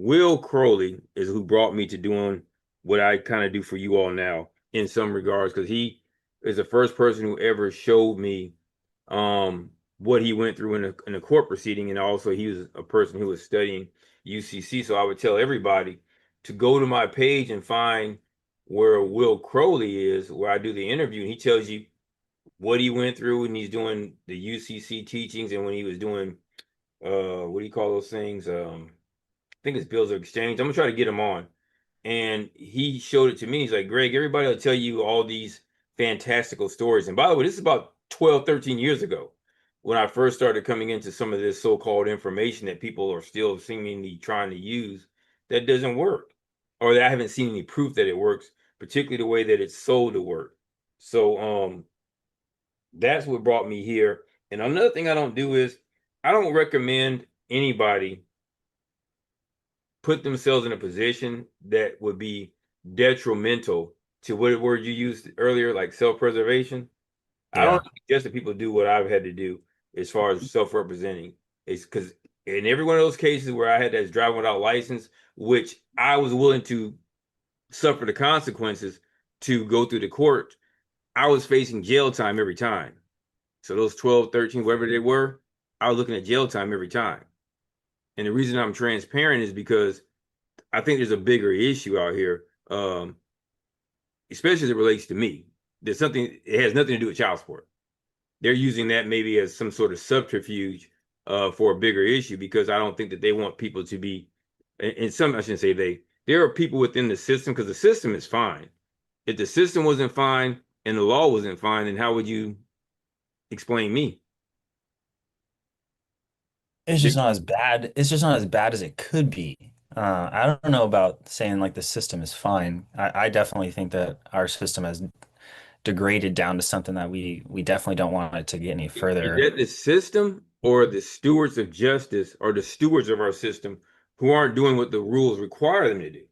Will Crowley is who brought me to doing what I kind of do for you all now in some regards, because he is the first person who ever showed me what he went through in a court proceeding, and also he was a person who was studying UCC. So I would tell everybody to go to my page and find where Will Crowley is, where I do the interview, and he tells you what he went through when he's doing the UCC teachings and when he was doing what do you call those things? I think it's bills of exchange. I'm gonna try to get him on. And he showed it to me. He's like, Greg, everybody will tell you all these fantastical stories. And by the way, this is about 12, 13 years ago when I first started coming into some of this so-called information that people are still seemingly trying to use that doesn't work, or that I haven't seen any proof that it works, particularly the way that it's sold to work. So that's what brought me here. And another thing I don't do is I don't recommend anybody put themselves in a position that would be detrimental to what word you used earlier, like self-preservation. I don't Yeah. suggest that people do what I've had to do as far as self-representing. It's because in every one of those cases where I had that driving without license, which I was willing to suffer the consequences to go through the court, I was facing jail time every time. So those 12, 13, whatever they were, I was looking at jail time every time. And the reason I'm transparent is because I think there's a bigger issue out here, especially as it relates to me. There's something, it has nothing to do with child support. They're using that maybe as some sort of subterfuge for a bigger issue, because I don't think that they want people to be, and some, I shouldn't say they, there are people within the system, because the system is fine. If the system wasn't fine and the law wasn't fine, then how would you explain me? It's just not as bad. It's just not as bad as it could be. I don't know about saying like the system is fine. I definitely think that our system has degraded down to something that we definitely don't want it to get any Is further. that the system or the stewards of justice or the stewards of our system who aren't doing what the rules require them to do?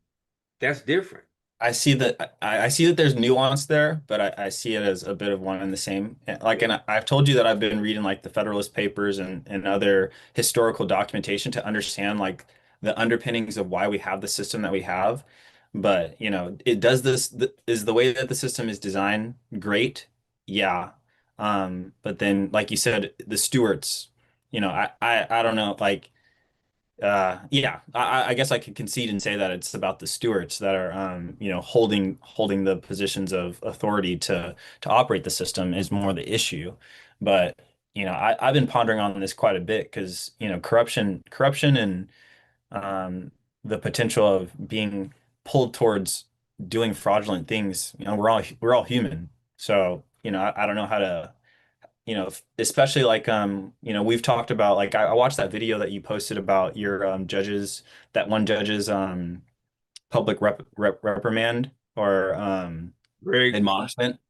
That's different. I see that there's nuance there, but I see it as a bit of one and the same. Like, and I've told you that I've been reading like the Federalist Papers and other historical documentation to understand like the underpinnings of why we have the system that we have. But, it does is the way that the system is designed great? Yeah. But then, like you said, the stewards, I don't know, like yeah, I guess I could concede and say that it's about the stewards that are holding the positions of authority to operate the system is more the issue. But I've been pondering on this quite a bit because corruption and the potential of being pulled towards doing fraudulent things. We're all human, so I don't know how to especially like we've talked about like I watched that video that you posted about your judges, that one judge's public reprimand or Greg, admonishment.